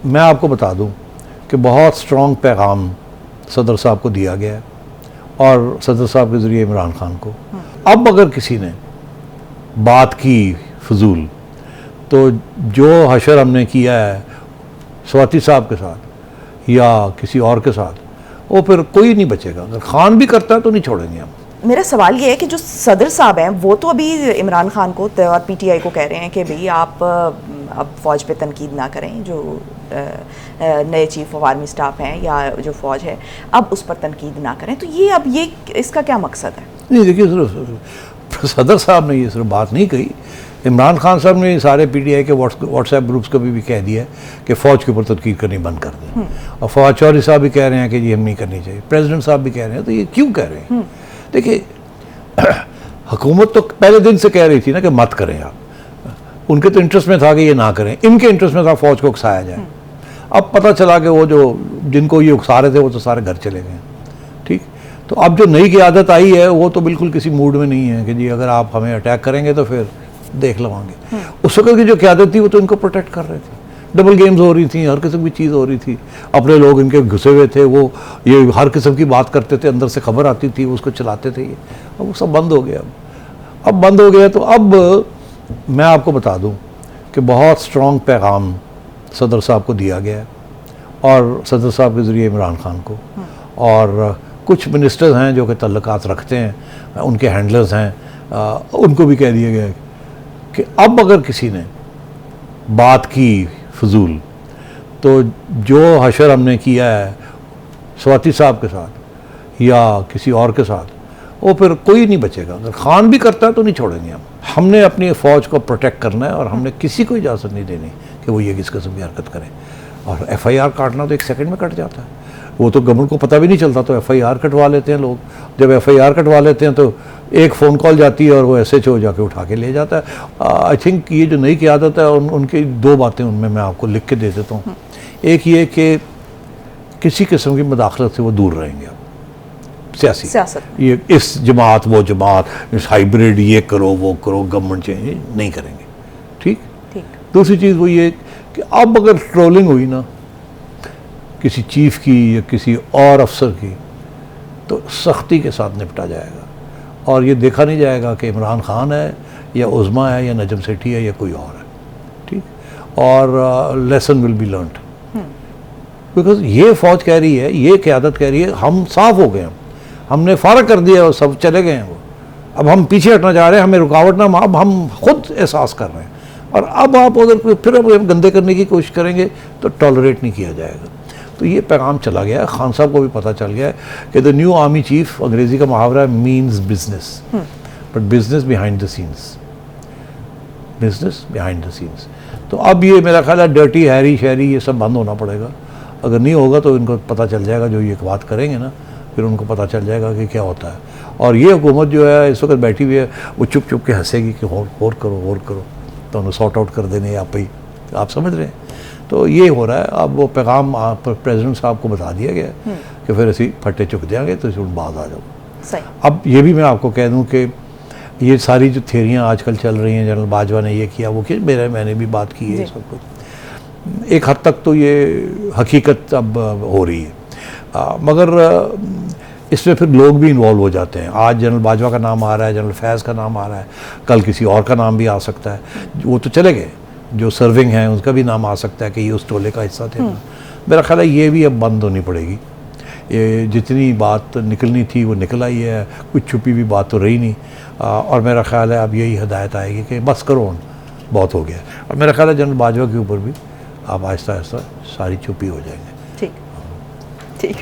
मैं आपको बता दूं कि बहुत स्ट्रॉन्ग पैगाम सदर साहब को दिया गया है और सदर साहब के ज़रिए इमरान खान को। अब अगर किसी ने बात की फजूल, तो जो हशर हमने किया है स्वाति साहब के साथ या किसी और के साथ, वो फिर कोई नहीं बचेगा। अगर खान भी करता है तो नहीं छोड़ेंगे हम। मेरा सवाल ये है कि जो सदर साहब हैं वो तो अभी इमरान खान को और पीटीआई को कह रहे हैं कि भाई आप अब फ़ौज पे तनकीद ना करें, जो नए चीफ ऑफ आर्मी स्टाफ हैं या जो फ़ौज है अब उस पर तनकीद ना करें। तो ये अब ये इसका क्या मकसद है? नहीं देखिए, सिर्फ सदर साहब ने ये सिर्फ बात नहीं कही, इमरान खान साहब ने सारे पीटीआई के व्हाट्सएप ग्रुप्स को भी कह दिया है कि फ़ौज के ऊपर तनकीद करनी बंद कर दें। और फवाद चौधरी साहब भी कह रहे हैं कि ये हम नहीं करनी चाहिए, प्रेसिडेंट साहब भी कह रहे हैं। तो ये क्यों कह रहे हैं? देखिए, हुकूमत तो पहले दिन से कह रही थी ना कि मत करें आप, उनके तो इंटरेस्ट में था कि ये ना करें, इनके इंटरेस्ट में था फ़ौज को उकसाया जाए। अब पता चला कि वो जो जिनको ये उकसा रहे थे वो तो सारे घर चले गए। ठीक, तो अब जो नई क़यादत आई है वो तो बिल्कुल किसी मूड में नहीं है कि जी अगर आप हमें अटैक करेंगे तो फिर देख लवांगे। उस वक्त की जो क़यादत थी वो तो इनको प्रोटेक्ट कर रहे थे। डबल गेम्स हो रही थी, हर किस्म की चीज़ हो रही थी, अपने लोग इनके घुसे हुए थे, वो ये हर किस्म की बात करते थे, अंदर से खबर आती थी, उसको चलाते थे ये। अब वो सब बंद हो गया। अब बंद हो गया। तो अब मैं आपको बता दूं कि बहुत स्ट्रॉन्ग पैगाम सदर साहब को दिया गया है और सदर साहब के ज़रिए इमरान खान को। और कुछ मिनिस्टर्स हैं जो कि तल्लुकात रखते हैं, उनके हैंडलर्स हैं, उनको भी कह दिया गया है कि अब अगर किसी ने बात की फजूल, तो जो हशर हमने किया है स्वाति साहब के साथ या किसी और के साथ, वो फिर कोई नहीं बचेगा। अगर खान भी करता है तो नहीं छोड़ेंगे हम। हमने अपनी फ़ौज को प्रोटेक्ट करना है और हमने किसी को इजाज़त नहीं देनी कि वो ये किस किस्म की हरकत करें। और FIR काटना तो 1 सेकंड में कट जाता है, वो तो गवर्नमेंट को पता भी नहीं चलता, तो FIR कटवा लेते हैं लोग। जब FIR कटवा लेते हैं तो एक फ़ोन कॉल जाती है और वो SHO जाके उठा के ले जाता है। आई थिंक ये जो नई क़यादत है उनकी 2 बातें उनमें मैं आपको लिख के दे देता हूँ। एक ये कि किसी किस्म की मदाखलत से वो दूर रहेंगे। अब सियासत ये इस जमात वो जमात, इस हाइब्रिड ये करो वो करो, गवर्नमेंट चेंज नहीं करेंगे। ठीक। दूसरी चीज़ वो ये कि अब अगर ट्रोलिंग हुई ना किसी चीफ की या किसी और अफसर की, तो सख्ती के साथ निपटा जाएगा और ये देखा नहीं जाएगा कि इमरान खान है या उज़मा है या नजम सेठी है या कोई और है। ठीक। और lesson will be learned, because ये फ़ौज कह रही है, ये क़यादत कह रही है, हम साफ़ हो गए, हमने फारग कर दिया और सब चले गए हैं वो, अब हम पीछे हटना चाह रहे हैं, हमें रुकावट ना, अब हम खुद एहसास कर रहे हैं। और अब आप अगर फिर अब गंदे करने की कोशिश करेंगे तो टॉलरेट नहीं किया जाएगा। तो ये पैगाम चला गया है, खान साहब को भी पता चल गया है कि द न्यू आर्मी चीफ, अंग्रेज़ी का मुहावरा means business, but business behind the scenes, business behind the scenes. तो अब ये मेरा ख्याल है डर्टी हैरी शहरी ये सब बंद होना पड़ेगा। अगर नहीं होगा तो इनको पता चल जाएगा, जो ये बात करेंगे ना फिर उनको पता चल जाएगा कि क्या होता है। और ये हुकूमत जो है इस वक्त बैठी हुई है, वो चुप चुप के हंसेगी कि और करो, तो उन्हें सॉर्ट आउट कर देने आप ही, आप समझ रहे हैं। तो ये हो रहा है। अब वो पैगाम प्रेसिडेंट साहब को बता दिया गया कि फिर ऐसी फटे चुक देंगे तो इसमें बाज आ जाओ। अब ये भी मैं आपको कह दूं कि ये सारी जो थियरियाँ आजकल चल रही हैं, जनरल बाजवा ने ये किया वो किया, मैंने भी बात की है, सब कुछ एक हद तक तो ये हकीकत अब हो रही है, मगर इसमें फिर लोग भी इन्वॉल्व हो जाते हैं। आज जनरल बाजवा का नाम आ रहा है, जनरल फैज़ का नाम आ रहा है, कल किसी और का नाम भी आ सकता है। वो तो चले गए, जो सर्विंग हैं उसका भी नाम आ सकता है कि ये उस टोले का हिस्सा थे। मेरा ख्याल है ये भी अब बंद होनी पड़ेगी। ये जितनी बात निकलनी थी वो निकल आई है, कुछ छुपी हुई बात तो रही नहीं। और मेरा ख्याल है अब यही हिदायत आएगी कि बस करो, बहुत हो गया। और मेरा ख्याल है जनरल बाजवा के ऊपर भी अब आहिस्ता आहिस्ता सारी चुप्पी हो जाएंगे। ठीक।